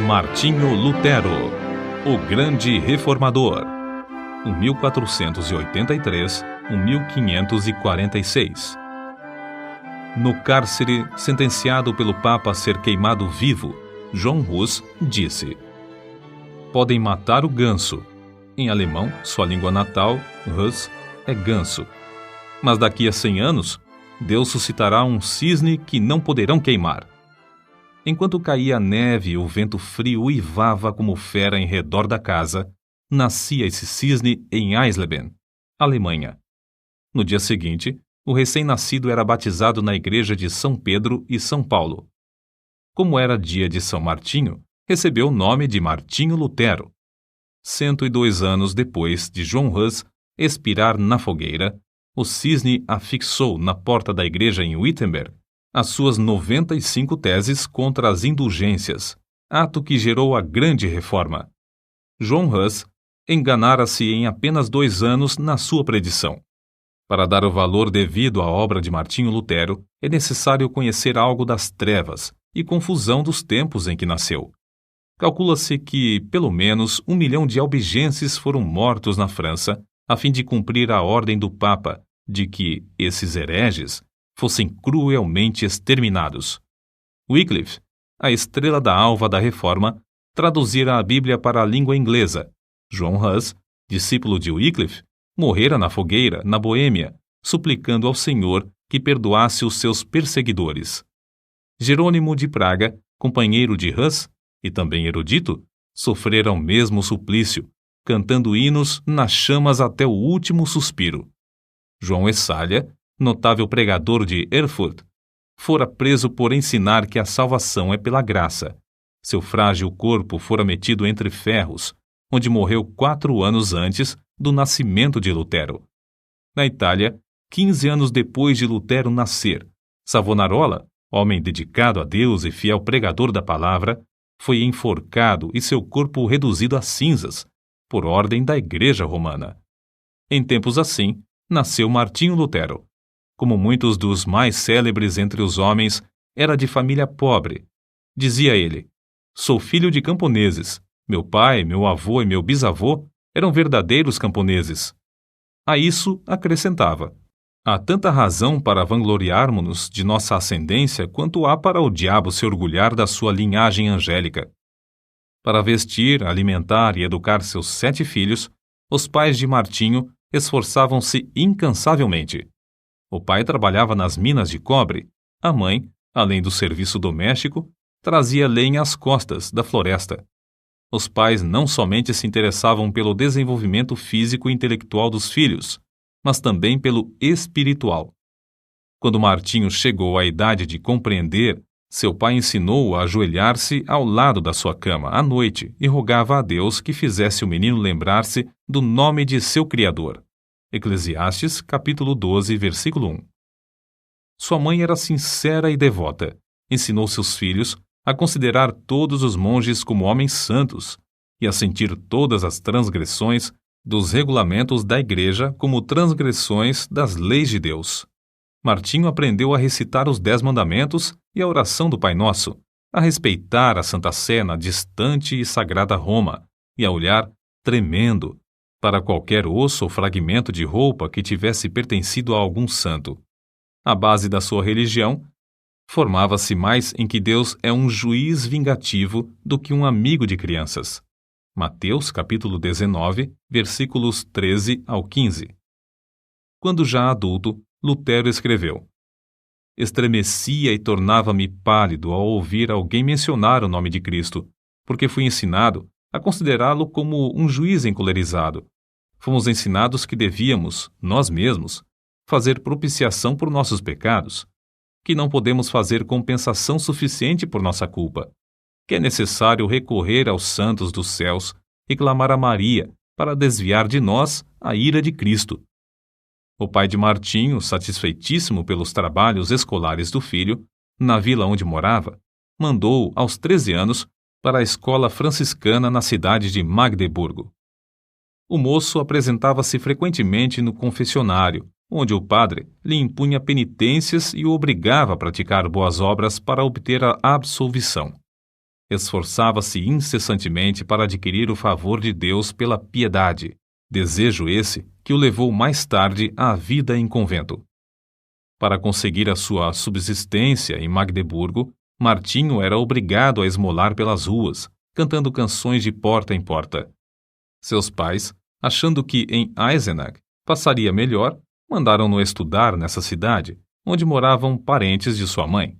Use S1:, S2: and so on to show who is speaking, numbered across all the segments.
S1: Martinho Lutero, o grande reformador, 1483-1546. No cárcere, sentenciado pelo Papa a ser queimado vivo, João Hus disse: podem matar o ganso. Em alemão, sua língua natal, Hus, é ganso. Mas daqui a 100 anos, Deus suscitará um cisne que não poderão queimar. Enquanto caía a neve e o vento frio uivava como fera em redor da casa, nascia esse cisne em Eisleben, Alemanha. No dia seguinte, o recém-nascido era batizado na igreja de São Pedro e São Paulo. Como era dia de São Martinho, recebeu o nome de Martinho Lutero. 102 anos depois de João Hus expirar na fogueira, o cisne afixou na porta da igreja em Wittenberg as suas 95 teses contra as indulgências, ato que gerou a grande reforma. João Hus enganara-se em apenas 2 anos na sua predição. Para dar o valor devido à obra de Martinho Lutero, é necessário conhecer algo das trevas e confusão dos tempos em que nasceu. Calcula-se que, pelo menos, 1 milhão de albigenses foram mortos na França a fim de cumprir a ordem do Papa de que esses hereges fossem cruelmente exterminados. Wycliffe, a estrela da alva da Reforma, traduzira a Bíblia para a língua inglesa. João Hus, discípulo de Wycliffe, morrera na fogueira, na Boêmia, suplicando ao Senhor que perdoasse os seus perseguidores. Jerônimo de Praga, companheiro de Hus, e também erudito, sofrera o mesmo suplício, cantando hinos nas chamas até o último suspiro. João Essália, notável pregador de Erfurt, fora preso por ensinar que a salvação é pela graça. Seu frágil corpo fora metido entre ferros, onde morreu 4 anos antes do nascimento de Lutero. Na Itália, 15 anos depois de Lutero nascer, Savonarola, homem dedicado a Deus e fiel pregador da palavra, foi enforcado e seu corpo reduzido a cinzas, por ordem da Igreja Romana. Em tempos assim, nasceu Martinho Lutero. Como muitos dos mais célebres entre os homens, era de família pobre. Dizia ele: sou filho de camponeses. Meu pai, meu avô e meu bisavô eram verdadeiros camponeses. A isso acrescentava: há tanta razão para vangloriarmos-nos de nossa ascendência quanto há para o diabo se orgulhar da sua linhagem angélica. Para vestir, alimentar e educar seus 7 filhos, os pais de Martinho esforçavam-se incansavelmente. O pai trabalhava nas minas de cobre, a mãe, além do serviço doméstico, trazia lenha às costas da floresta. Os pais não somente se interessavam pelo desenvolvimento físico e intelectual dos filhos, mas também pelo espiritual. Quando Martinho chegou à idade de compreender, seu pai ensinou-o a ajoelhar-se ao lado da sua cama à noite e rogava a Deus que fizesse o menino lembrar-se do nome de seu Criador. Eclesiastes, capítulo 12, versículo 1. Sua mãe era sincera e devota. Ensinou seus filhos a considerar todos os monges como homens santos e a sentir todas as transgressões dos regulamentos da Igreja como transgressões das leis de Deus. Martinho aprendeu a recitar os 10 mandamentos e a oração do Pai Nosso, a respeitar a Santa Sé na distante e sagrada Roma e a olhar, tremendo, para qualquer osso ou fragmento de roupa que tivesse pertencido a algum santo. A base da sua religião formava-se mais em que Deus é um juiz vingativo do que um amigo de crianças. Mateus, capítulo 19, versículos 13 ao 15. Quando já adulto, Lutero escreveu: estremecia e tornava-me pálido ao ouvir alguém mencionar o nome de Cristo, porque fui ensinado a considerá-lo como um juiz encolerizado. Fomos ensinados que devíamos, nós mesmos, fazer propiciação por nossos pecados, que não podemos fazer compensação suficiente por nossa culpa, que é necessário recorrer aos santos dos céus e clamar a Maria para desviar de nós a ira de Cristo. O pai de Martinho, satisfeitíssimo pelos trabalhos escolares do filho, na vila onde morava, mandou-o, aos 13 anos, para a escola franciscana na cidade de Magdeburgo. O moço apresentava-se frequentemente no confessionário, onde o padre lhe impunha penitências e o obrigava a praticar boas obras para obter a absolvição. Esforçava-se incessantemente para adquirir o favor de Deus pela piedade, desejo esse que o levou mais tarde à vida em convento. Para conseguir a sua subsistência em Magdeburgo, Martinho era obrigado a esmolar pelas ruas, cantando canções de porta em porta. Seus pais, achando que em Eisenach passaria melhor, mandaram-no estudar nessa cidade, onde moravam parentes de sua mãe.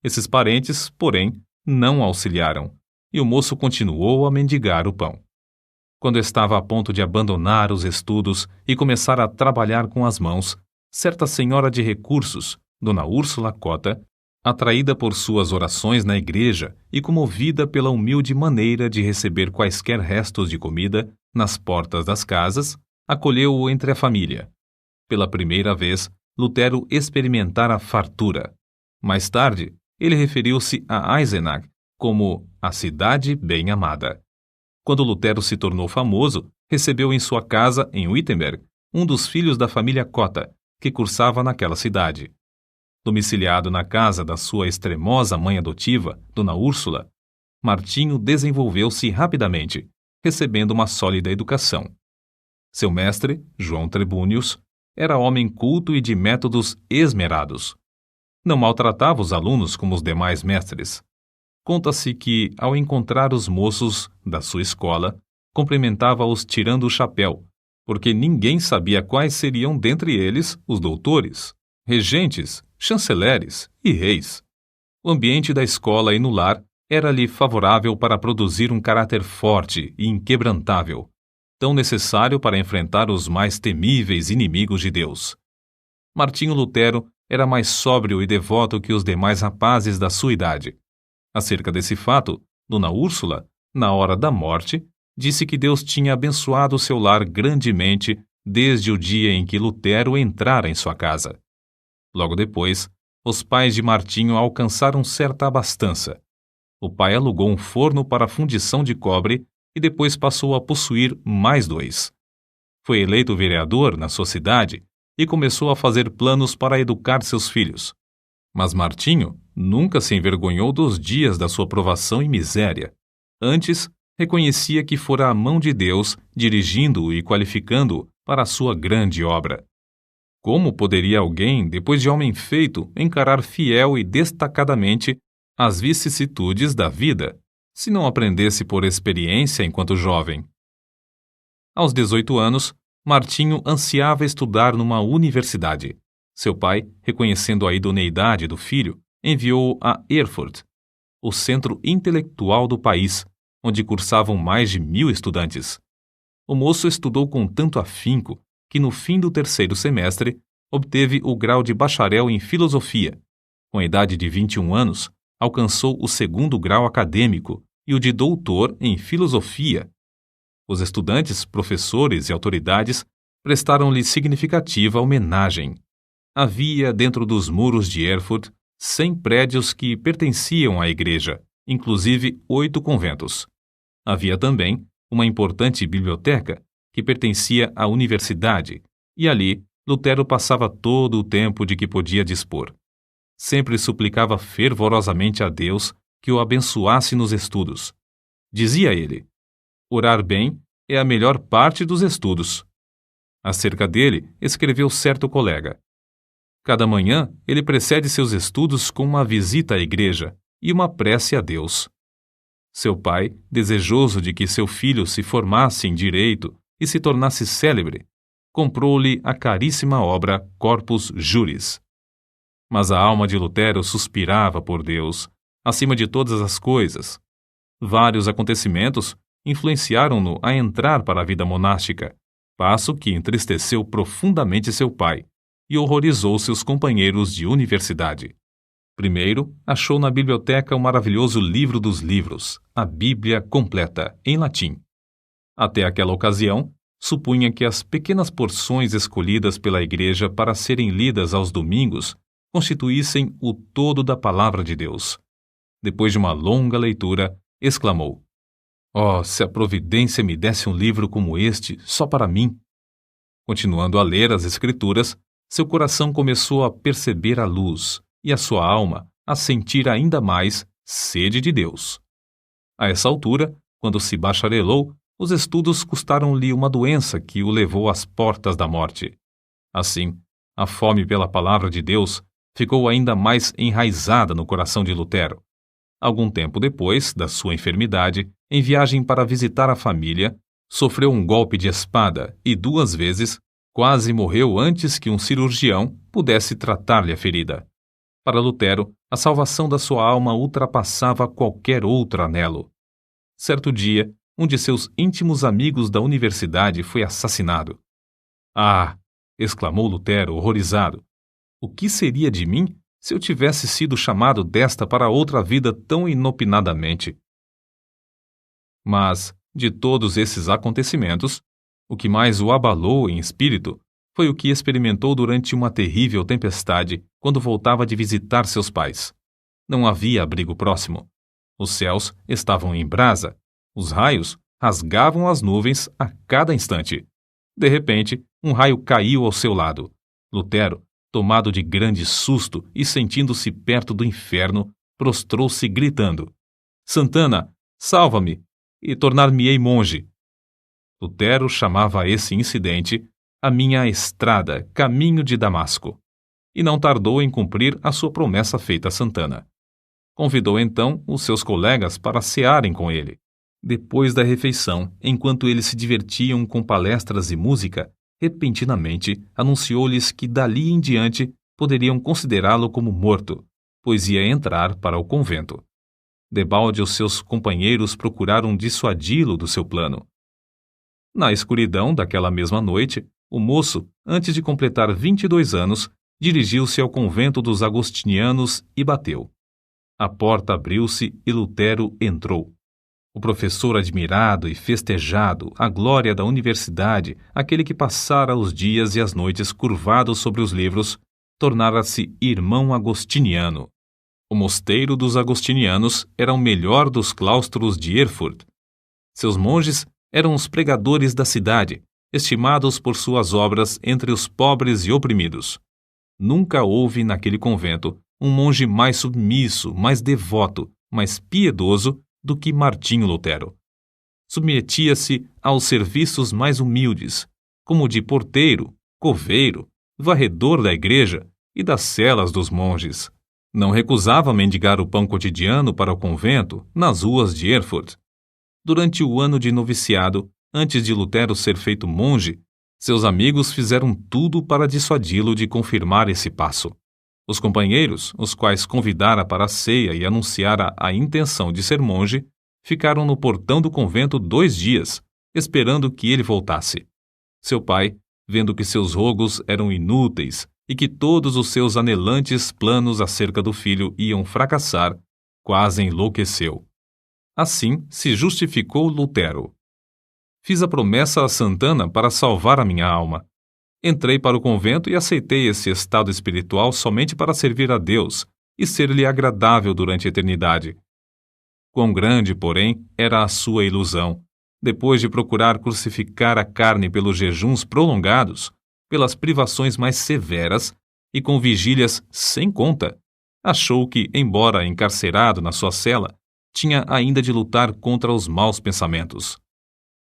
S1: Esses parentes, porém, não auxiliaram, e o moço continuou a mendigar o pão. Quando estava a ponto de abandonar os estudos e começar a trabalhar com as mãos, certa senhora de recursos, Dona Úrsula Cota, atraída por suas orações na igreja e comovida pela humilde maneira de receber quaisquer restos de comida nas portas das casas, acolheu-o entre a família. Pela primeira vez, Lutero experimentara fartura. Mais tarde, ele referiu-se a Eisenach como a cidade bem amada. Quando Lutero se tornou famoso, recebeu em sua casa, em Wittenberg, um dos filhos da família Cota, que cursava naquela cidade. Domiciliado na casa da sua extremosa mãe adotiva, Dona Úrsula, Martinho desenvolveu-se rapidamente, recebendo uma sólida educação. Seu mestre, João Trebúnius, era homem culto e de métodos esmerados. Não maltratava os alunos como os demais mestres. Conta-se que, ao encontrar os moços da sua escola, cumprimentava-os tirando o chapéu, porque ninguém sabia quais seriam dentre eles os doutores, regentes, chanceleres e reis. O ambiente da escola e no lar era-lhe favorável para produzir um caráter forte e inquebrantável, tão necessário para enfrentar os mais temíveis inimigos de Deus. Martinho Lutero era mais sóbrio e devoto que os demais rapazes da sua idade. Acerca desse fato, Dona Úrsula, na hora da morte, disse que Deus tinha abençoado seu lar grandemente desde o dia em que Lutero entrara em sua casa. Logo depois, os pais de Martinho alcançaram certa abastança. O pai alugou um forno para fundição de cobre e depois passou a possuir mais 2. Foi eleito vereador na sua cidade e começou a fazer planos para educar seus filhos. Mas Martinho nunca se envergonhou dos dias da sua provação e miséria. Antes, reconhecia que fora a mão de Deus dirigindo-o e qualificando-o para a sua grande obra. Como poderia alguém, depois de homem feito, encarar fiel e destacadamente as vicissitudes da vida, se não aprendesse por experiência enquanto jovem? Aos 18 anos, Martinho ansiava estudar numa universidade. Seu pai, reconhecendo a idoneidade do filho, enviou-o a Erfurt, o centro intelectual do país, onde cursavam mais de 1.000 estudantes. O moço estudou com tanto afinco que, no fim do 3º semestre, obteve o grau de bacharel em filosofia. Com a idade de 21 anos, alcançou o 2º grau acadêmico e o de doutor em filosofia. Os estudantes, professores e autoridades prestaram-lhe significativa homenagem. Havia, dentro dos muros de Erfurt, 100 prédios que pertenciam à igreja, inclusive 8 conventos. Havia também uma importante biblioteca que pertencia à universidade, e ali Lutero passava todo o tempo de que podia dispor. Sempre suplicava fervorosamente a Deus que o abençoasse nos estudos. Dizia ele: orar bem é a melhor parte dos estudos. Acerca dele, escreveu certo colega: cada manhã ele precede seus estudos com uma visita à igreja e uma prece a Deus. Seu pai, desejoso de que seu filho se formasse em direito e se tornasse célebre, comprou-lhe a caríssima obra Corpus Juris. Mas a alma de Lutero suspirava por Deus, acima de todas as coisas. Vários acontecimentos influenciaram-no a entrar para a vida monástica, passo que entristeceu profundamente seu pai e horrorizou seus companheiros de universidade. Primeiro, achou na biblioteca o maravilhoso livro dos livros, a Bíblia completa, em latim. Até aquela ocasião, supunha que as pequenas porções escolhidas pela igreja para serem lidas aos domingos constituíssem o todo da palavra de Deus. Depois de uma longa leitura, exclamou: "Oh, se a providência me desse um livro como este só para mim!" Continuando a ler as Escrituras, seu coração começou a perceber a luz e a sua alma a sentir ainda mais sede de Deus. A essa altura, quando se bacharelou, os estudos custaram-lhe uma doença que o levou às portas da morte. Assim, a fome pela palavra de Deus ficou ainda mais enraizada no coração de Lutero. Algum tempo depois da sua enfermidade, em viagem para visitar a família, sofreu um golpe de espada e 2 vezes quase morreu antes que um cirurgião pudesse tratar-lhe a ferida. Para Lutero, a salvação da sua alma ultrapassava qualquer outro anelo. Certo dia, um de seus íntimos amigos da universidade foi assassinado. Ah! Exclamou Lutero, horrorizado. O que seria de mim se eu tivesse sido chamado desta para outra vida tão inopinadamente? Mas, de todos esses acontecimentos, o que mais o abalou em espírito foi o que experimentou durante uma terrível tempestade quando voltava de visitar seus pais. Não havia abrigo próximo. Os céus estavam em brasa. Os raios rasgavam as nuvens a cada instante. De repente, um raio caiu ao seu lado. Lutero, tomado de grande susto e sentindo-se perto do inferno, prostrou-se gritando: Santana, salva-me, e tornar-me-ei monge. Lutero chamava a esse incidente a minha estrada, caminho de Damasco, e não tardou em cumprir a sua promessa feita a Santana. Convidou então os seus colegas para cearem com ele. Depois da refeição, enquanto eles se divertiam com palestras e música, repentinamente anunciou-lhes que dali em diante poderiam considerá-lo como morto, pois ia entrar para o convento. Debalde os seus companheiros procuraram dissuadi-lo do seu plano. Na escuridão daquela mesma noite, o moço, antes de completar 22 anos, dirigiu-se ao convento dos agostinianos e bateu. A porta abriu-se e Lutero entrou. O professor admirado e festejado, a glória da universidade, aquele que passara os dias e as noites curvado sobre os livros, tornara-se irmão agostiniano. O mosteiro dos agostinianos era o melhor dos claustros de Erfurt. Seus monges eram os pregadores da cidade, estimados por suas obras entre os pobres e oprimidos. Nunca houve naquele convento um monge mais submisso, mais devoto, mais piedoso do que Martinho Lutero. Submetia-se aos serviços mais humildes, como o de porteiro, coveiro, varredor da igreja e das celas dos monges. Não recusava mendigar o pão cotidiano para o convento nas ruas de Erfurt. Durante o ano de noviciado, antes de Lutero ser feito monge, seus amigos fizeram tudo para dissuadi-lo de confirmar esse passo. Os companheiros, os quais convidara para a ceia e anunciara a intenção de ser monge, ficaram no portão do convento 2 dias, esperando que ele voltasse. Seu pai, vendo que seus rogos eram inúteis e que todos os seus anelantes planos acerca do filho iam fracassar, quase enlouqueceu. Assim se justificou Lutero. Fiz a promessa a Santana para salvar a minha alma. Entrei para o convento e aceitei esse estado espiritual somente para servir a Deus e ser-lhe agradável durante a eternidade. Quão grande, porém, era a sua ilusão, depois de procurar crucificar a carne pelos jejuns prolongados, pelas privações mais severas e com vigílias sem conta, achou que, embora encarcerado na sua cela, tinha ainda de lutar contra os maus pensamentos.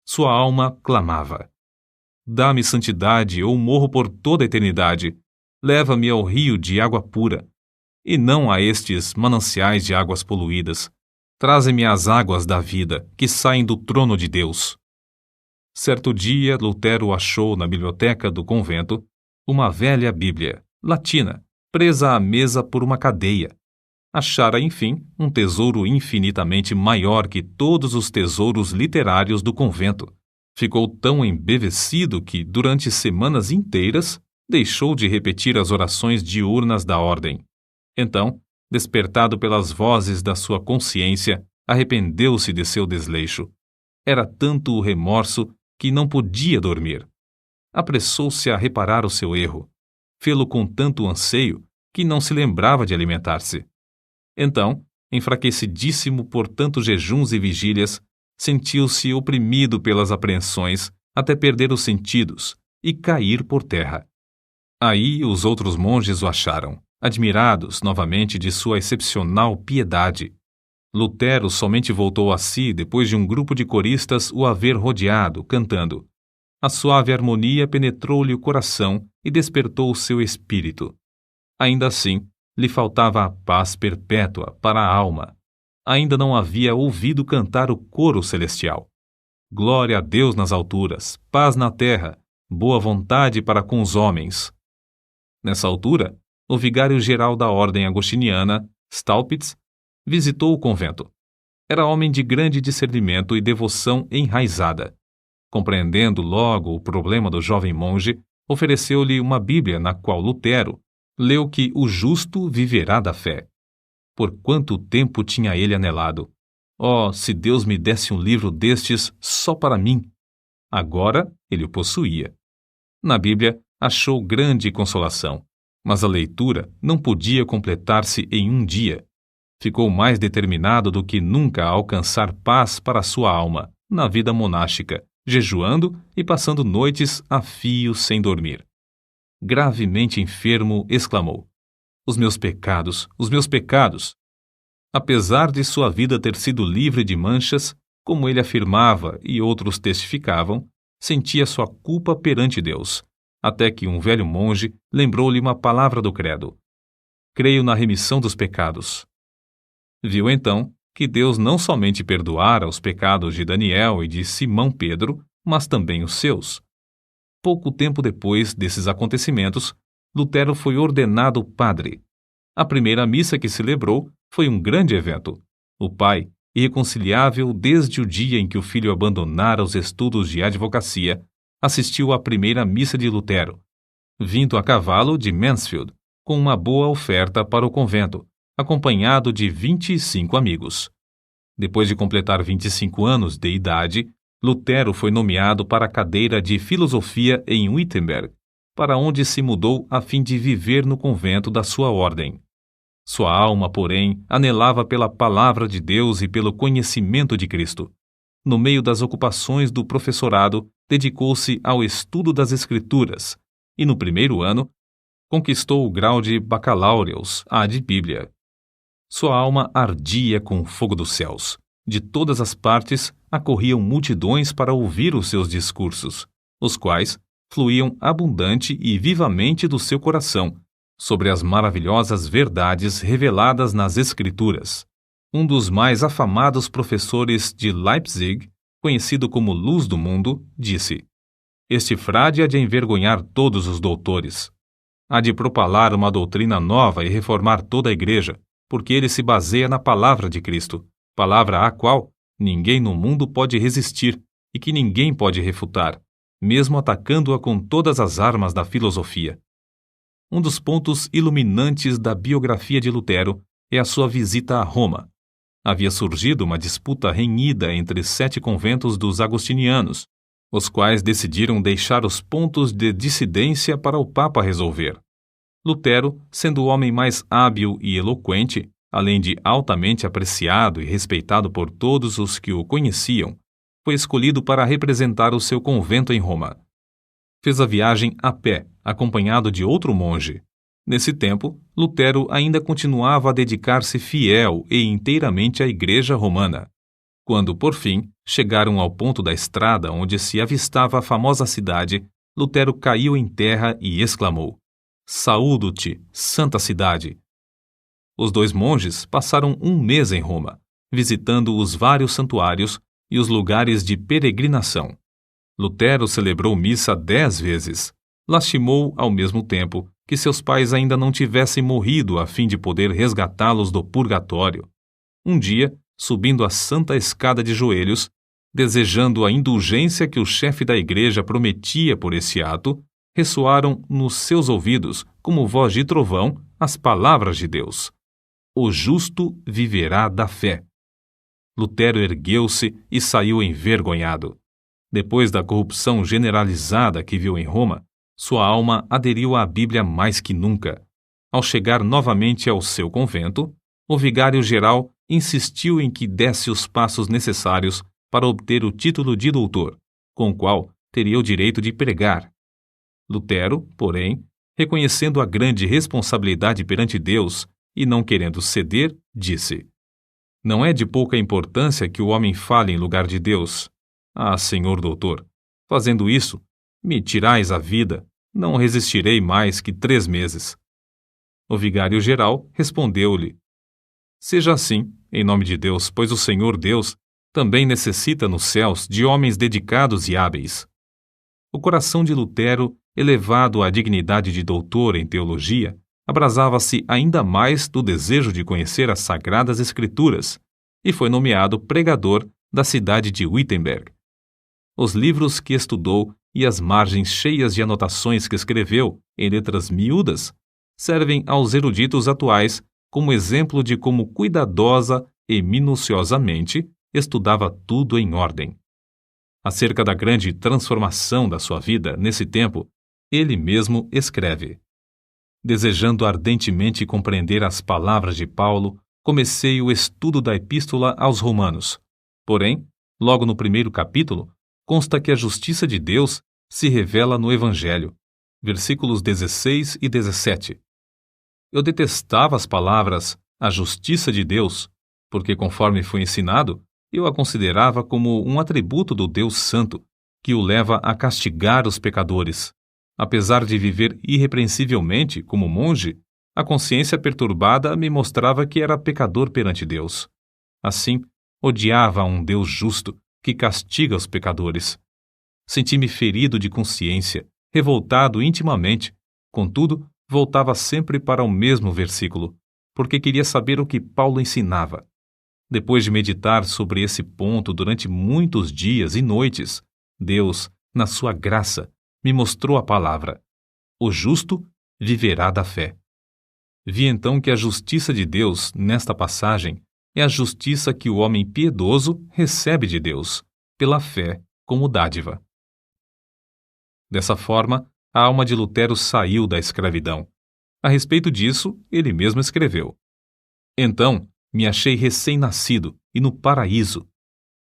S1: Sua alma clamava: dá-me santidade ou morro por toda a eternidade. Leva-me ao rio de água pura, e não a estes mananciais de águas poluídas. Traze-me as águas da vida, que saem do trono de Deus. Certo dia, Lutero achou na biblioteca do convento uma velha Bíblia, latina, presa à mesa por uma cadeia. Achara, enfim, um tesouro infinitamente maior que todos os tesouros literários do convento. Ficou tão embevecido que, durante semanas inteiras, deixou de repetir as orações diurnas da ordem. Então, despertado pelas vozes da sua consciência, arrependeu-se de seu desleixo. Era tanto o remorso que não podia dormir. Apressou-se a reparar o seu erro. Fê-lo com tanto anseio que não se lembrava de alimentar-se. Então, enfraquecidíssimo por tantos jejuns e vigílias, sentiu-se oprimido pelas apreensões até perder os sentidos e cair por terra. Aí os outros monges o acharam, admirados novamente de sua excepcional piedade. Lutero somente voltou a si depois de um grupo de coristas o haver rodeado, cantando. A suave harmonia penetrou-lhe o coração e despertou o seu espírito. Ainda assim, lhe faltava a paz perpétua para a alma. Ainda não havia ouvido cantar o coro celestial. Glória a Deus nas alturas, paz na terra, boa vontade para com os homens. Nessa altura, o vigário-geral da ordem agostiniana, Staupitz, visitou o convento. Era homem de grande discernimento e devoção enraizada. Compreendendo logo o problema do jovem monge, ofereceu-lhe uma Bíblia na qual Lutero leu que o justo viverá da fé. Por quanto tempo tinha ele anelado! Oh, se Deus me desse um livro destes só para mim! Agora ele o possuía. Na Bíblia achou grande consolação, mas a leitura não podia completar-se em um dia. Ficou mais determinado do que nunca a alcançar paz para sua alma, na vida monástica, jejuando e passando noites a fio sem dormir. Gravemente enfermo, exclamou: os meus pecados, os meus pecados! Apesar de sua vida ter sido livre de manchas, como ele afirmava e outros testificavam, sentia sua culpa perante Deus, até que um velho monge lembrou-lhe uma palavra do credo: creio na remissão dos pecados. Viu então que Deus não somente perdoara os pecados de Daniel e de Simão Pedro, mas também os seus. Pouco tempo depois desses acontecimentos, Lutero foi ordenado padre. A primeira missa que celebrou foi um grande evento. O pai, irreconciliável desde o dia em que o filho abandonara os estudos de advocacia, assistiu à primeira missa de Lutero, vindo a cavalo de Mansfield, com uma boa oferta para o convento, acompanhado de 25 amigos. Depois de completar 25 anos de idade, Lutero foi nomeado para a cadeira de filosofia em Wittenberg, para onde se mudou a fim de viver no convento da sua ordem. Sua alma, porém, anelava pela palavra de Deus e pelo conhecimento de Cristo. No meio das ocupações do professorado, dedicou-se ao estudo das Escrituras e, no primeiro ano, conquistou o grau de bacalaureus ad Bíblia. Sua alma ardia com o fogo dos céus. De todas as partes acorriam multidões para ouvir os seus discursos, os quais fluíam abundante e vivamente do seu coração, sobre as maravilhosas verdades reveladas nas Escrituras. Um dos mais afamados professores de Leipzig, conhecido como Luz do Mundo, disse: este frade há de envergonhar todos os doutores. Há de propalar uma doutrina nova e reformar toda a igreja, porque ele se baseia na palavra de Cristo, palavra à qual ninguém no mundo pode resistir e que ninguém pode refutar, mesmo atacando-a com todas as armas da filosofia. Um dos pontos iluminantes da biografia de Lutero é a sua visita a Roma. Havia surgido uma disputa renhida entre 7 conventos dos agostinianos, os quais decidiram deixar os pontos de dissidência para o Papa resolver. Lutero, sendo o homem mais hábil e eloquente, além de altamente apreciado e respeitado por todos os que o conheciam, foi escolhido para representar o seu convento em Roma. Fez a viagem a pé, acompanhado de outro monge. Nesse tempo, Lutero ainda continuava a dedicar-se fiel e inteiramente à Igreja Romana. Quando, por fim, chegaram ao ponto da estrada onde se avistava a famosa cidade, Lutero caiu em terra e exclamou: saúdo-te, santa cidade! Os 2 monges passaram um mês em Roma, visitando os vários santuários e os lugares de peregrinação. Lutero celebrou missa 10 vezes. Lastimou, ao mesmo tempo, que seus pais ainda não tivessem morrido a fim de poder resgatá-los do purgatório. Um dia, subindo a santa escada de joelhos, desejando a indulgência que o chefe da igreja prometia por esse ato, ressoaram nos seus ouvidos, como voz de trovão, as palavras de Deus: o justo viverá da fé. Lutero ergueu-se e saiu envergonhado. Depois da corrupção generalizada que viu em Roma, sua alma aderiu à Bíblia mais que nunca. Ao chegar novamente ao seu convento, o vigário-geral insistiu em que desse os passos necessários para obter o título de doutor, com o qual teria o direito de pregar. Lutero, porém, reconhecendo a grande responsabilidade perante Deus e não querendo ceder, disse: Não é de pouca importância que o homem fale em lugar de Deus. Ah, senhor doutor, fazendo isso, me tirais a vida, não resistirei mais que 3 meses. O vigário-geral respondeu-lhe: seja assim, em nome de Deus, pois o Senhor Deus também necessita nos céus de homens dedicados e hábeis. O coração de Lutero, elevado à dignidade de doutor em teologia, abrasava-se ainda mais do desejo de conhecer as Sagradas Escrituras e foi nomeado pregador da cidade de Wittenberg. Os livros que estudou e as margens cheias de anotações que escreveu em letras miúdas servem aos eruditos atuais como exemplo de como cuidadosa e minuciosamente estudava tudo em ordem. Acerca da grande transformação da sua vida nesse tempo, ele mesmo escreve: desejando ardentemente compreender as palavras de Paulo, comecei o estudo da Epístola aos Romanos. Porém, logo no primeiro capítulo, consta que a justiça de Deus se revela no Evangelho. Versículos 16 e 17. Eu detestava as palavras a justiça de Deus, porque, conforme foi ensinado, eu a considerava como um atributo do Deus Santo, que o leva a castigar os pecadores. Apesar de viver irrepreensivelmente como monge, a consciência perturbada me mostrava que era pecador perante Deus. Assim, odiava a um Deus justo que castiga os pecadores. Senti-me ferido de consciência, revoltado intimamente. Contudo, voltava sempre para o mesmo versículo, porque queria saber o que Paulo ensinava. Depois de meditar sobre esse ponto durante muitos dias e noites, Deus, na sua graça, me mostrou a palavra: o justo viverá da fé. Vi então que a justiça de Deus, nesta passagem, é a justiça que o homem piedoso recebe de Deus, pela fé como dádiva. Dessa forma, a alma de Lutero saiu da escravidão. A respeito disso, ele mesmo escreveu: então, me achei recém-nascido e no paraíso.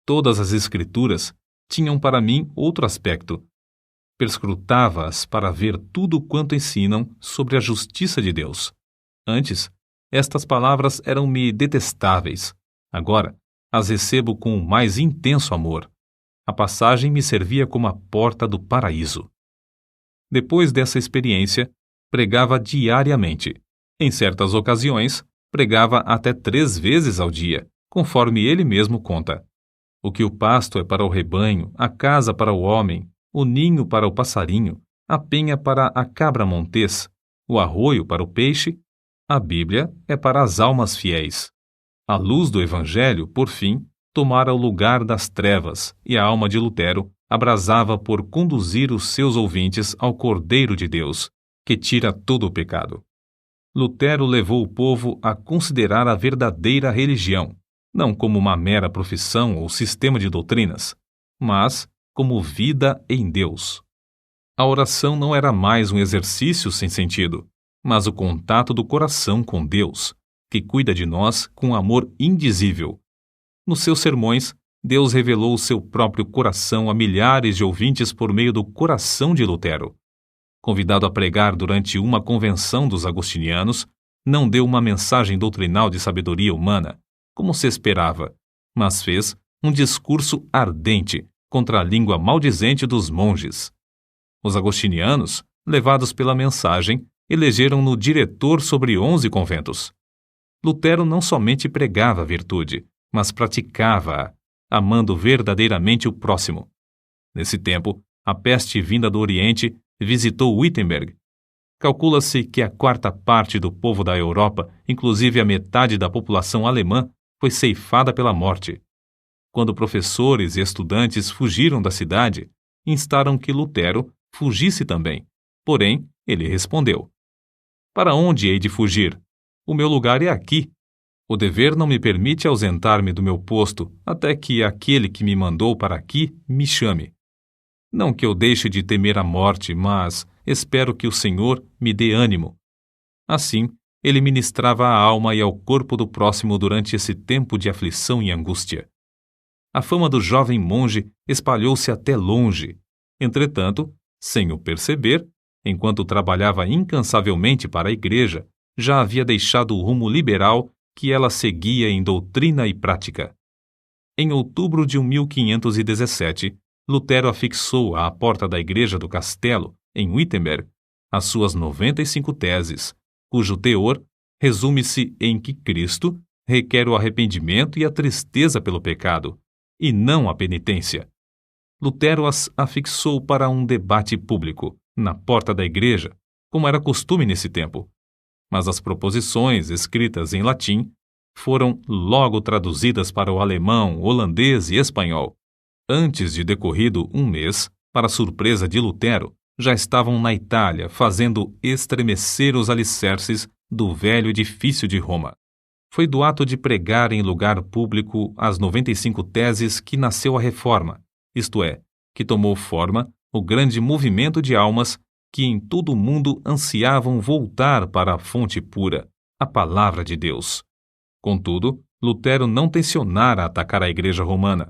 S1: Todas as Escrituras tinham para mim outro aspecto. Perscrutava-as para ver tudo quanto ensinam sobre a justiça de Deus. Antes, estas palavras eram-me detestáveis. Agora, as recebo com o mais intenso amor. A passagem me servia como a porta do paraíso. Depois dessa experiência, pregava diariamente. Em certas ocasiões, pregava até 3 vezes ao dia, conforme ele mesmo conta. O que o pasto é para o rebanho, a casa para o homem, o ninho para o passarinho, a penha para a cabra montês, o arroio para o peixe, a Bíblia é para as almas fiéis. A luz do Evangelho, por fim, tomara o lugar das trevas, e a alma de Lutero abrasava por conduzir os seus ouvintes ao Cordeiro de Deus, que tira todo o pecado. Lutero levou o povo a considerar a verdadeira religião, não como uma mera profissão ou sistema de doutrinas, mas como vida em Deus. A oração não era mais um exercício sem sentido, mas o contato do coração com Deus, que cuida de nós com amor indizível. Nos seus sermões, Deus revelou o seu próprio coração a milhares de ouvintes por meio do coração de Lutero. Convidado a pregar durante uma convenção dos agostinianos, não deu uma mensagem doutrinal de sabedoria humana, como se esperava, mas fez um discurso ardente contra a língua maldizente dos monges. Os agostinianos, levados pela mensagem, elegeram-no diretor sobre 11 conventos. Lutero não somente pregava a virtude, mas praticava-a, amando verdadeiramente o próximo. Nesse tempo, a peste vinda do Oriente visitou Wittenberg. Calcula-se que a 4ª parte do povo da Europa, inclusive a metade da população alemã, foi ceifada pela morte. Quando professores e estudantes fugiram da cidade, instaram que Lutero fugisse também. Porém, ele respondeu: para onde hei de fugir? O meu lugar é aqui. O dever não me permite ausentar-me do meu posto até que aquele que me mandou para aqui me chame. Não que eu deixe de temer a morte, mas espero que o Senhor me dê ânimo. Assim, ele ministrava à alma e ao corpo do próximo durante esse tempo de aflição e angústia. A fama do jovem monge espalhou-se até longe. Entretanto, sem o perceber, enquanto trabalhava incansavelmente para a igreja, já havia deixado o rumo liberal que ela seguia em doutrina e prática. Em outubro de 1517, Lutero afixou à porta da igreja do castelo, em Wittenberg, as suas 95 teses, cujo teor resume-se em que Cristo requer o arrependimento e a tristeza pelo pecado, e não a penitência. Lutero as afixou para um debate público, na porta da igreja, como era costume nesse tempo. Mas as proposições, escritas em latim, foram logo traduzidas para o alemão, holandês e espanhol. Antes de decorrido um mês, para surpresa de Lutero, já estavam na Itália fazendo estremecer os alicerces do velho edifício de Roma. Foi do ato de pregar em lugar público as 95 teses que nasceu a Reforma, isto é, que tomou forma o grande movimento de almas que em todo o mundo ansiavam voltar para a fonte pura, a palavra de Deus. Contudo, Lutero não tencionara atacar a Igreja Romana.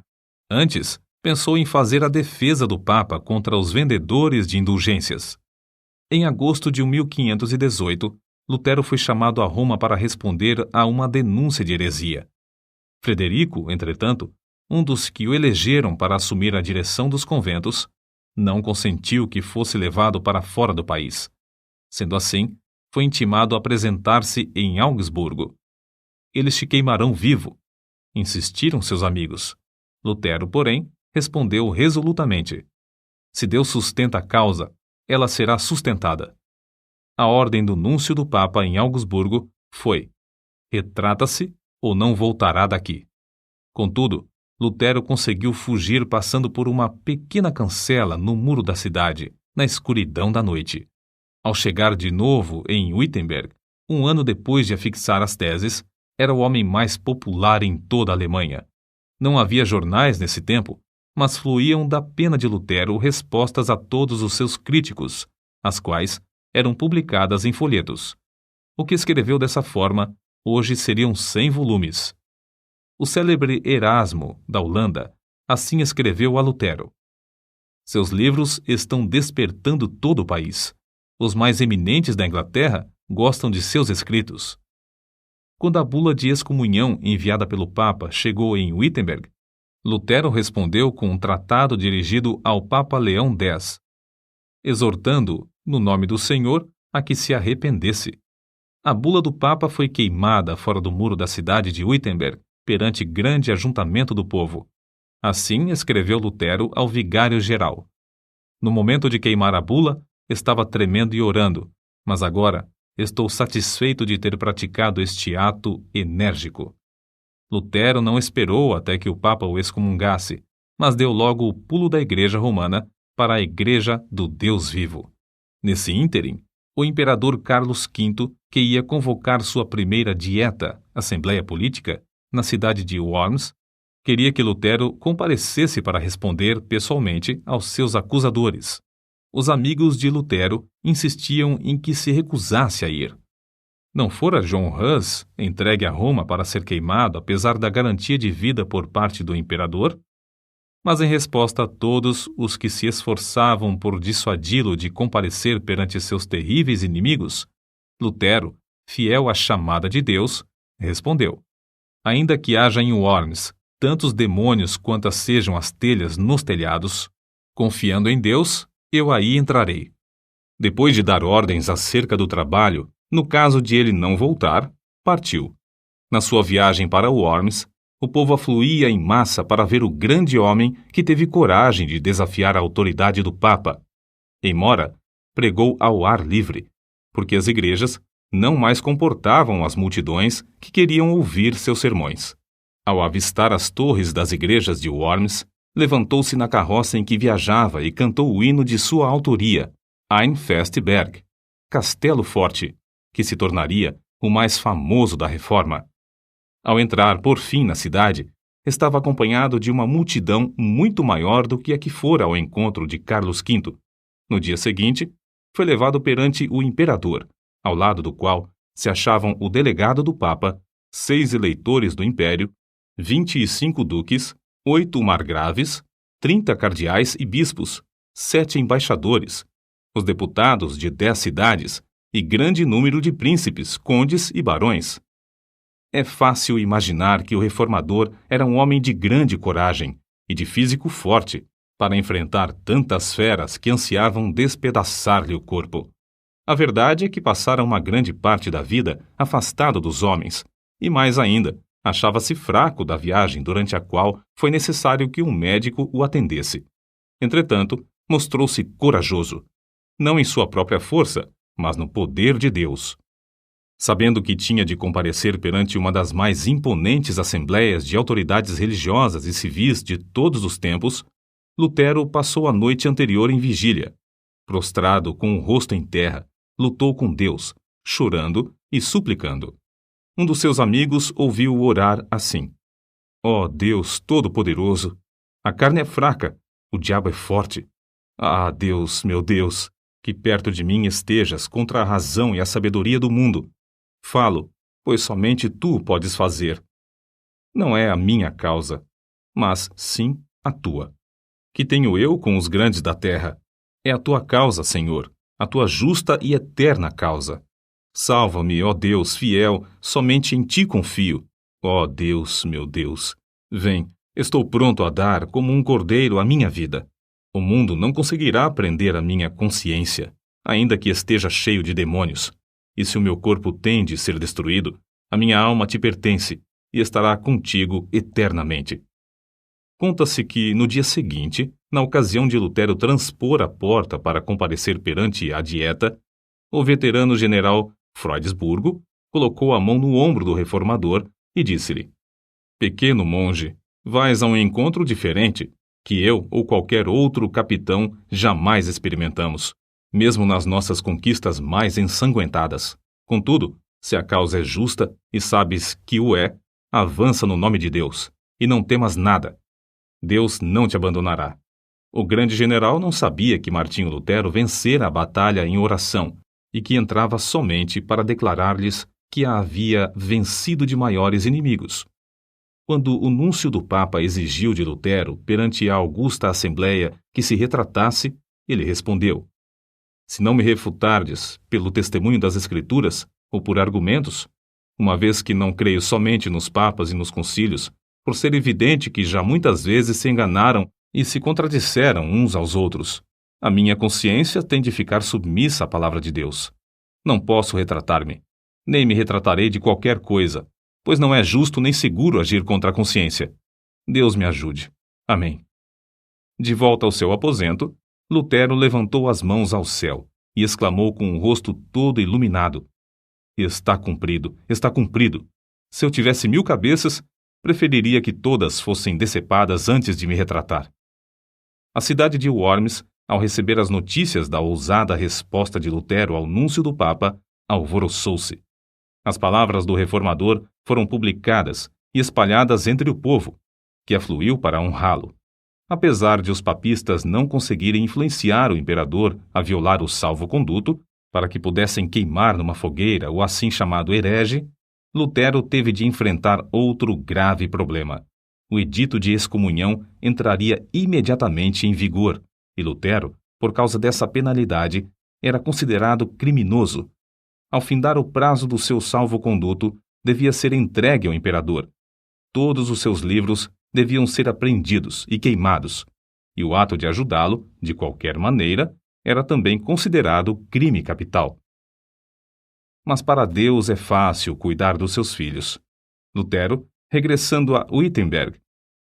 S1: Antes, pensou em fazer a defesa do Papa contra os vendedores de indulgências. Em agosto de 1518, Lutero foi chamado a Roma para responder a uma denúncia de heresia. Frederico, entretanto, um dos que o elegeram para assumir a direção dos conventos, não consentiu que fosse levado para fora do país. Sendo assim, foi intimado a apresentar-se em Augsburgo. Eles te queimarão vivo, insistiram seus amigos. Lutero, porém, respondeu resolutamente: se Deus sustenta a causa, ela será sustentada. A ordem do núncio do Papa em Augsburgo foi: retrata-se ou não voltará daqui. Contudo, Lutero conseguiu fugir passando por uma pequena cancela no muro da cidade, na escuridão da noite. Ao chegar de novo em Wittenberg, um ano depois de afixar as teses, era o homem mais popular em toda a Alemanha. Não havia jornais nesse tempo, mas fluíam da pena de Lutero respostas a todos os seus críticos, as quais eram publicadas em folhetos. O que escreveu dessa forma, hoje seriam 100 volumes. O célebre Erasmo, da Holanda, assim escreveu a Lutero: seus livros estão despertando todo o país. Os mais eminentes da Inglaterra gostam de seus escritos. Quando a bula de excomunhão enviada pelo Papa chegou em Wittenberg, Lutero respondeu com um tratado dirigido ao Papa Leão X, exortando, no nome do Senhor, a que se arrependesse. A bula do Papa foi queimada fora do muro da cidade de Wittenberg, perante grande ajuntamento do povo. Assim escreveu Lutero ao vigário-geral. No momento de queimar a bula, estava tremendo e orando, mas agora estou satisfeito de ter praticado este ato enérgico. Lutero não esperou até que o Papa o excomungasse, mas deu logo o pulo da Igreja Romana para a Igreja do Deus vivo. Nesse ínterim, o imperador Carlos V, que ia convocar sua primeira dieta, Assembleia Política, na cidade de Worms, queria que Lutero comparecesse para responder pessoalmente aos seus acusadores. Os amigos de Lutero insistiam em que se recusasse a ir. Não fora John Hus entregue a Roma para ser queimado apesar da garantia de vida por parte do imperador? Mas em resposta a todos os que se esforçavam por dissuadi-lo de comparecer perante seus terríveis inimigos, Lutero, fiel à chamada de Deus, respondeu: ainda que haja em Worms tantos demônios quantas sejam as telhas nos telhados, confiando em Deus, eu aí entrarei. Depois de dar ordens acerca do trabalho, no caso de ele não voltar, partiu. Na sua viagem para Worms, o povo afluía em massa para ver o grande homem que teve coragem de desafiar a autoridade do Papa. Em Mora, pregou ao ar livre, porque as igrejas não mais comportavam as multidões que queriam ouvir seus sermões. Ao avistar as torres das igrejas de Worms, levantou-se na carroça em que viajava e cantou o hino de sua autoria, Ein feste Berg, Castelo Forte, que se tornaria o mais famoso da Reforma. Ao entrar, por fim, na cidade, estava acompanhado de uma multidão muito maior do que a que fora ao encontro de Carlos V. No dia seguinte, foi levado perante o imperador, ao lado do qual se achavam o delegado do Papa, 6 eleitores do Império, 25 duques, 8 margraves, 30 cardeais e bispos, 7 embaixadores, os deputados de 10 cidades e grande número de príncipes, condes e barões. É fácil imaginar que o reformador era um homem de grande coragem e de físico forte para enfrentar tantas feras que ansiavam despedaçar-lhe o corpo. A verdade é que passara uma grande parte da vida afastado dos homens, e mais ainda, achava-se fraco da viagem durante a qual foi necessário que um médico o atendesse. Entretanto, mostrou-se corajoso, não em sua própria força, mas no poder de Deus. Sabendo que tinha de comparecer perante uma das mais imponentes assembleias de autoridades religiosas e civis de todos os tempos, Lutero passou a noite anterior em vigília. Prostrado com o rosto em terra, lutou com Deus, chorando e suplicando. Um dos seus amigos ouviu-o orar assim: Ó Deus Todo-Poderoso, a carne é fraca, o diabo é forte. Ah, Deus, meu Deus, que perto de mim estejas contra a razão e a sabedoria do mundo. Falo, pois somente tu podes fazer. Não é a minha causa, mas sim a tua. Que tenho eu com os grandes da terra? É a tua causa, Senhor, a tua justa e eterna causa. Salva-me, ó Deus fiel, somente em ti confio. Ó Deus, meu Deus, vem, estou pronto a dar como um cordeiro a minha vida. O mundo não conseguirá prender a minha consciência, ainda que esteja cheio de demônios. E se o meu corpo tem de ser destruído, a minha alma te pertence e estará contigo eternamente. Conta-se que, no dia seguinte, na ocasião de Lutero transpor a porta para comparecer perante a Dieta, o veterano general Freudesburgo colocou a mão no ombro do reformador e disse-lhe: Pequeno monge, vais a um encontro diferente, que eu ou qualquer outro capitão jamais experimentamos, mesmo nas nossas conquistas mais ensanguentadas. Contudo, se a causa é justa e sabes que o é, avança no nome de Deus, e não temas nada. Deus não te abandonará. O grande general não sabia que Martinho Lutero vencera a batalha em oração e que entrava somente para declarar-lhes que a havia vencido de maiores inimigos. Quando o núncio do Papa exigiu de Lutero, perante a augusta Assembleia, que se retratasse, ele respondeu: Se não me refutardes pelo testemunho das Escrituras ou por argumentos, uma vez que não creio somente nos papas e nos concílios, por ser evidente que já muitas vezes se enganaram e se contradisseram uns aos outros, a minha consciência tem de ficar submissa à palavra de Deus. Não posso retratar-me, nem me retratarei de qualquer coisa, pois não é justo nem seguro agir contra a consciência. Deus me ajude. Amém. De volta ao seu aposento, Lutero levantou as mãos ao céu e exclamou com o rosto todo iluminado: Está cumprido, está cumprido. Se eu tivesse 1000 cabeças, preferiria que todas fossem decepadas antes de me retratar. A cidade de Worms, ao receber as notícias da ousada resposta de Lutero ao núncio do Papa, alvoroçou-se. As palavras do reformador foram publicadas e espalhadas entre o povo, que afluiu para honrá-lo. Apesar de os papistas não conseguirem influenciar o imperador a violar o salvo-conduto, para que pudessem queimar numa fogueira o assim chamado herege, Lutero teve de enfrentar outro grave problema. O edito de excomunhão entraria imediatamente em vigor, e Lutero, por causa dessa penalidade, era considerado criminoso. Ao findar o prazo do seu salvo-conduto, devia ser entregue ao imperador. Todos os seus livros deviam ser apreendidos e queimados, e o ato de ajudá-lo, de qualquer maneira, era também considerado crime capital. Mas para Deus é fácil cuidar dos seus filhos. Lutero, regressando a Wittenberg,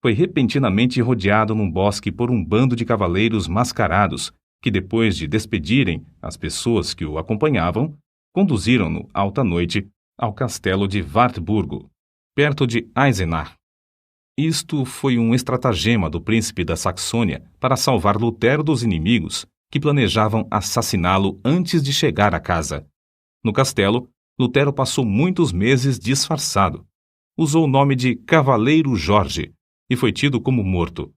S1: foi repentinamente rodeado num bosque por um bando de cavaleiros mascarados que, depois de despedirem as pessoas que o acompanhavam, conduziram-no alta noite ao castelo de Wartburgo, perto de Eisenach. Isto foi um estratagema do príncipe da Saxônia para salvar Lutero dos inimigos que planejavam assassiná-lo antes de chegar à casa. No castelo, Lutero passou muitos meses disfarçado. Usou o nome de Cavaleiro Jorge e foi tido como morto.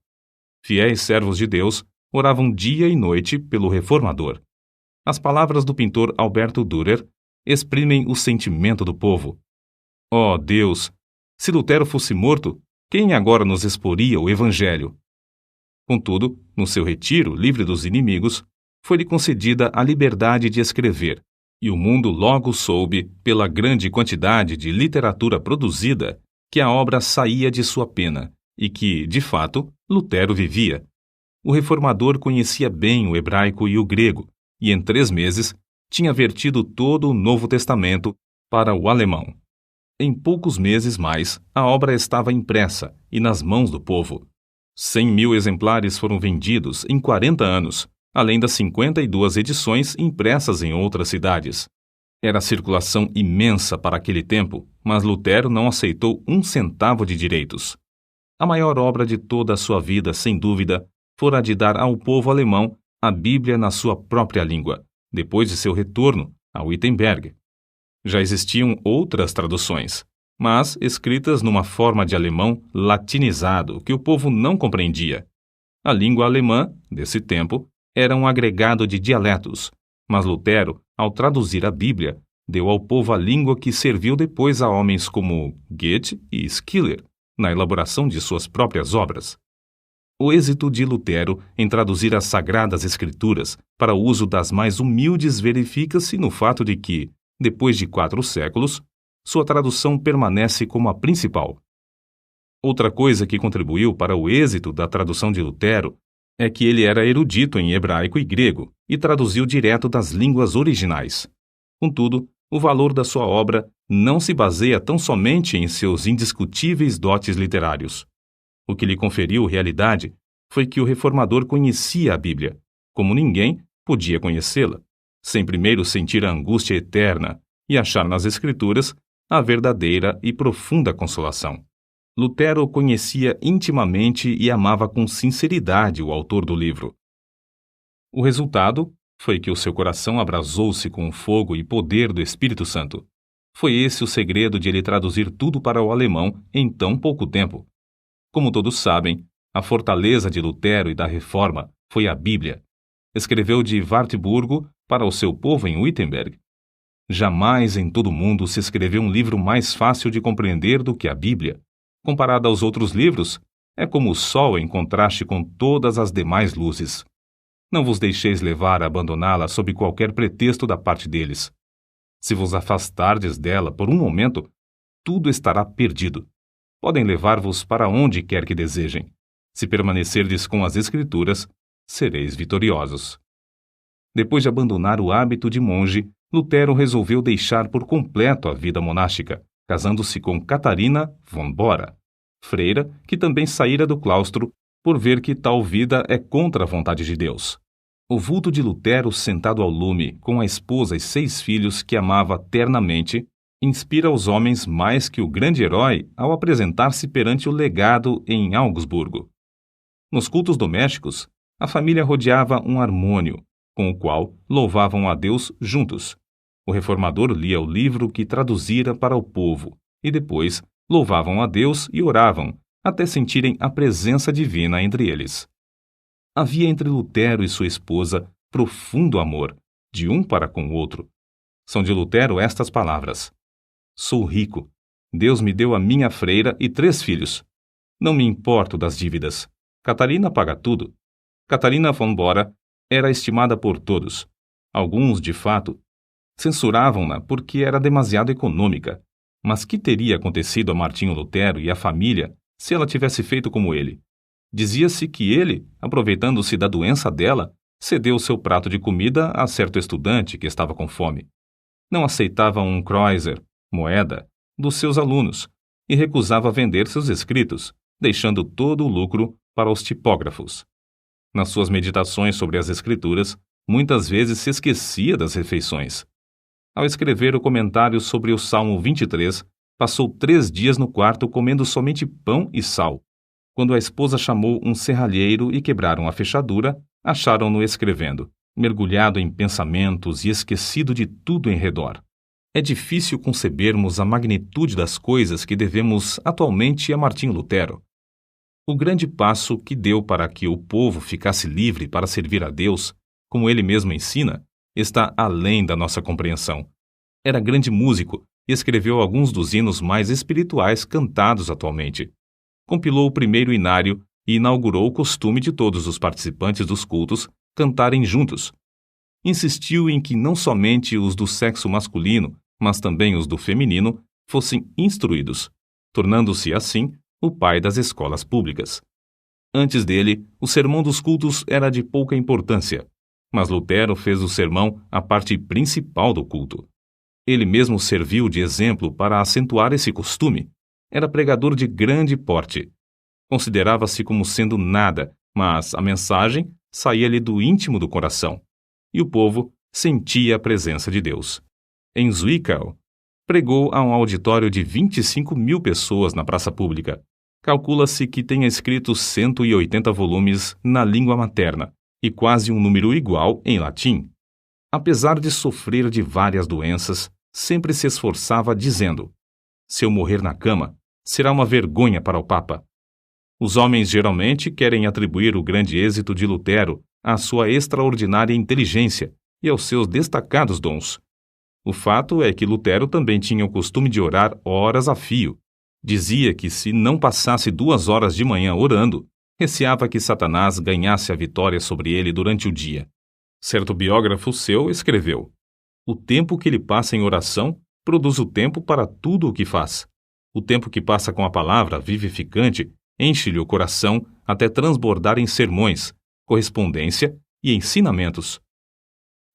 S1: Fiéis servos de Deus oravam dia e noite pelo reformador. As palavras do pintor Alberto Dürer exprimem o sentimento do povo. Ó Deus, se Lutero fosse morto, quem agora nos exporia o Evangelho? Contudo, no seu retiro livre dos inimigos, foi-lhe concedida a liberdade de escrever, E o mundo logo soube, pela grande quantidade de literatura produzida, que a obra saía de sua pena e que, de fato, Lutero vivia. O reformador conhecia bem o hebraico e o grego, e em 3 meses tinha vertido todo o Novo Testamento para o alemão. Em poucos meses mais, a obra estava impressa e nas mãos do povo. 100.000 exemplares foram vendidos em 40 anos, além das 52 edições impressas em outras cidades. Era circulação imensa para aquele tempo, mas Lutero não aceitou 1 centavo de direitos. A maior obra de toda a sua vida, sem dúvida, fora a de dar ao povo alemão a Bíblia na sua própria língua, depois de seu retorno a Wittenberg. Já existiam outras traduções, mas escritas numa forma de alemão latinizado que o povo não compreendia. A língua alemã, desse tempo, era um agregado de dialetos, mas Lutero, ao traduzir a Bíblia, deu ao povo a língua que serviu depois a homens como Goethe e Schiller, na elaboração de suas próprias obras. O êxito de Lutero em traduzir as Sagradas Escrituras para o uso das mais humildes verifica-se no fato de que, depois de 4 séculos, sua tradução permanece como a principal. Outra coisa que contribuiu para o êxito da tradução de Lutero é que ele era erudito em hebraico e grego e traduziu direto das línguas originais. Contudo, o valor da sua obra não se baseia tão somente em seus indiscutíveis dotes literários. O que lhe conferiu realidade foi que o reformador conhecia a Bíblia, como ninguém podia conhecê-la, sem primeiro sentir a angústia eterna e achar nas Escrituras a verdadeira e profunda consolação. Lutero conhecia intimamente e amava com sinceridade o autor do livro. O resultado foi que o seu coração abrasou-se com o fogo e poder do Espírito Santo. Foi esse o segredo de ele traduzir tudo para o alemão em tão pouco tempo. Como todos sabem, a fortaleza de Lutero e da Reforma foi a Bíblia. Escreveu de Wartburgo para o seu povo em Wittenberg. Jamais em todo o mundo se escreveu um livro mais fácil de compreender do que a Bíblia. Comparada aos outros livros, é como o sol em contraste com todas as demais luzes. Não vos deixeis levar a abandoná-la sob qualquer pretexto da parte deles. Se vos afastardes dela por um momento, tudo estará perdido. Podem levar-vos para onde quer que desejem. Se permanecerdes com as Escrituras, sereis vitoriosos. Depois de abandonar o hábito de monge, Lutero resolveu deixar por completo a vida monástica, casando-se com Catarina von Bora, freira que também saíra do claustro por ver que tal vida é contra a vontade de Deus. O vulto de Lutero sentado ao lume, com a esposa e 6 filhos que amava ternamente, inspira os homens mais que o grande herói ao apresentar-se perante o legado em Augsburgo. Nos cultos domésticos, a família rodeava um harmônio, com o qual louvavam a Deus juntos. O reformador lia o livro que traduzira para o povo, e depois louvavam a Deus e oravam, até sentirem a presença divina entre eles. Havia entre Lutero e sua esposa profundo amor, de um para com o outro. São de Lutero estas palavras: Sou rico. Deus me deu a minha freira e 3 filhos. Não me importo das dívidas. Catarina paga tudo. Catarina von Bora era estimada por todos. Alguns, de fato, censuravam-na porque era demasiado econômica. Mas que teria acontecido a Martinho Lutero e à família se ela tivesse feito como ele? Dizia-se que ele, aproveitando-se da doença dela, cedeu seu prato de comida a certo estudante que estava com fome. Não aceitava um kreuzer, moeda, dos seus alunos, e recusava vender seus escritos, deixando todo o lucro para os tipógrafos. Nas suas meditações sobre as Escrituras, muitas vezes se esquecia das refeições. Ao escrever o comentário sobre o Salmo 23, passou 3 dias no quarto comendo somente pão e sal. Quando a esposa chamou um serralheiro e quebraram a fechadura, acharam-no escrevendo, mergulhado em pensamentos e esquecido de tudo em redor. É difícil concebermos a magnitude das coisas que devemos atualmente a Martinho Lutero. O grande passo que deu para que o povo ficasse livre para servir a Deus, como ele mesmo ensina, está além da nossa compreensão. Era grande músico e escreveu alguns dos hinos mais espirituais cantados atualmente. Compilou o primeiro inário e inaugurou o costume de todos os participantes dos cultos cantarem juntos. insistiu em que não somente os do sexo masculino, mas também os do feminino, fossem instruídos, tornando-se, assim, o pai das escolas públicas. Antes dele, o sermão dos cultos era de pouca importância, mas Lutero fez do sermão a parte principal do culto. Ele mesmo serviu de exemplo para acentuar esse costume. Era pregador de grande porte. Considerava-se como sendo nada, mas a mensagem saía-lhe do íntimo do coração, e o povo sentia a presença de Deus. Em Zwickau, pregou a um auditório de 25.000 pessoas na praça pública. Calcula-se que tenha escrito 180 volumes na língua materna e quase um número igual em latim. Apesar de sofrer de várias doenças, sempre se esforçava dizendo: se eu morrer na cama, será uma vergonha para o Papa. Os homens geralmente querem atribuir o grande êxito de Lutero à sua extraordinária inteligência e aos seus destacados dons. O fato é que Lutero também tinha o costume de orar horas a fio. Dizia que se não passasse 2 horas de manhã orando, receava que Satanás ganhasse a vitória sobre ele durante o dia. Certo biógrafo seu escreveu: o tempo que ele passa em oração produz o tempo para tudo o que faz. O tempo que passa com a palavra vivificante enche-lhe o coração até transbordar em sermões, correspondência e ensinamentos.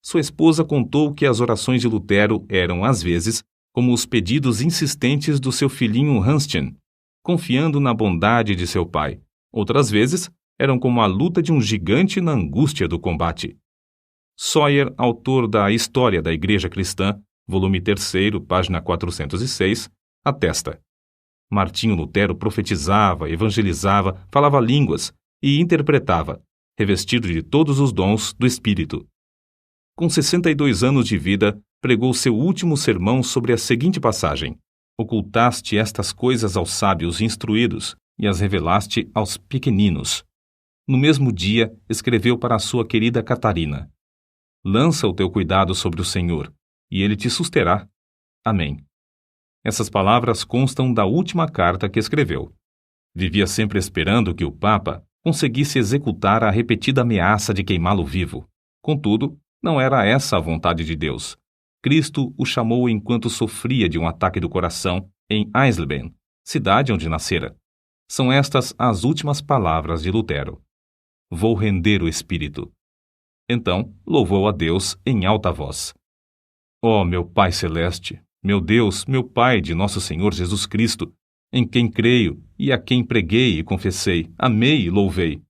S1: Sua esposa contou que as orações de Lutero eram, às vezes, como os pedidos insistentes do seu filhinho Hanschen, confiando na bondade de seu pai. Outras vezes, eram como a luta de um gigante na angústia do combate. Sawyer, autor da História da Igreja Cristã, volume 3, página 406, atesta: Martinho Lutero profetizava, evangelizava, falava línguas e interpretava, revestido de todos os dons do Espírito. Com 62 anos de vida, pregou seu último sermão sobre a seguinte passagem: ocultaste estas coisas aos sábios instruídos e as revelaste aos pequeninos. No mesmo dia, escreveu para a sua querida Catarina: lança o teu cuidado sobre o Senhor, e ele te susterá. Amém. Essas palavras constam da última carta que escreveu. Vivia sempre esperando que o Papa conseguisse executar a repetida ameaça de queimá-lo vivo. Contudo, não era essa a vontade de Deus. Cristo o chamou enquanto sofria de um ataque do coração em Eisleben, cidade onde nascera. São estas as últimas palavras de Lutero: vou render o espírito. Então, louvou a Deus em alta voz: ó meu Pai Celeste, meu Deus, meu Pai de nosso Senhor Jesus Cristo, em quem creio e a quem preguei e confessei, amei e louvei.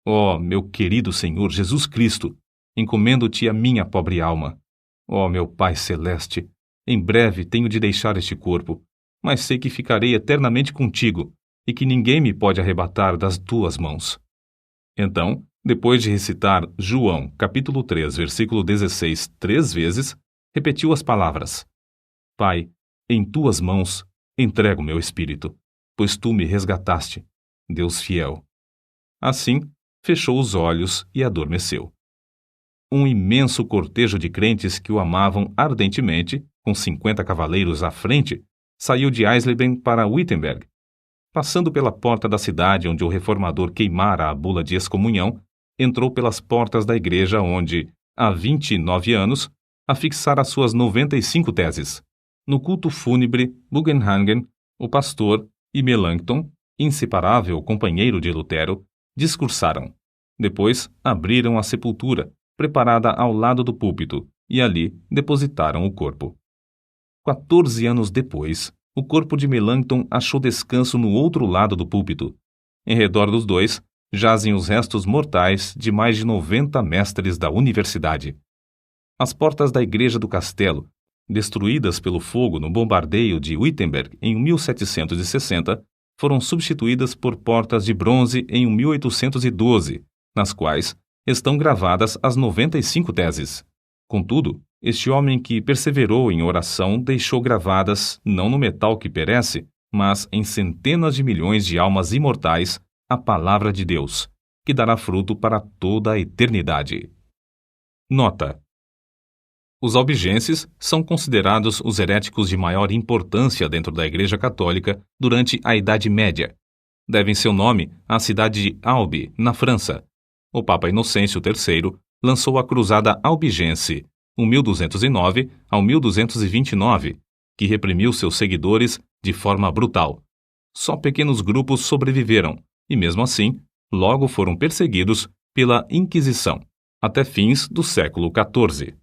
S1: Ó meu querido Senhor Jesus Cristo, encomendo-te a minha pobre alma. Ó meu Pai Celeste, em breve tenho de deixar este corpo, mas sei que ficarei eternamente contigo e que ninguém me pode arrebatar das tuas mãos. Então, depois de recitar João, capítulo 3, versículo 16, 3 vezes, repetiu as palavras: Pai, em tuas mãos entrego meu espírito, pois tu me resgataste, Deus fiel. Assim, fechou os olhos e adormeceu. Um imenso cortejo de crentes que o amavam ardentemente, com 50 cavaleiros à frente, saiu de Eisleben para Wittenberg. Passando pela porta da cidade onde o reformador queimara a bula de excomunhão, entrou pelas portas da igreja onde, há 29 anos, afixara suas 95 teses. No culto fúnebre, Bugenhagen, o pastor, e Melanchthon, inseparável companheiro de Lutero, discursaram. Depois, abriram a sepultura, preparada ao lado do púlpito, e ali depositaram o corpo. 14 anos depois, o corpo de Melanchthon achou descanso no outro lado do púlpito. Em redor dos dois, jazem os restos mortais de mais de 90 mestres da universidade. As portas da igreja do castelo, destruídas pelo fogo no bombardeio de Wittenberg em 1760, foram substituídas por portas de bronze em 1812, nas quais estão gravadas as 95 teses. Contudo, este homem que perseverou em oração deixou gravadas, não no metal que perece, mas em centenas de milhões de almas imortais, a palavra de Deus, que dará fruto para toda a eternidade. Nota: os albigenses são considerados os heréticos de maior importância dentro da Igreja Católica durante a Idade Média. Devem seu nome à cidade de Albi, na França. O Papa Inocêncio III lançou a Cruzada Albigense, 1209 ao 1229, que reprimiu seus seguidores de forma brutal. Só pequenos grupos sobreviveram e, mesmo assim, logo foram perseguidos pela Inquisição, até fins do século XIV.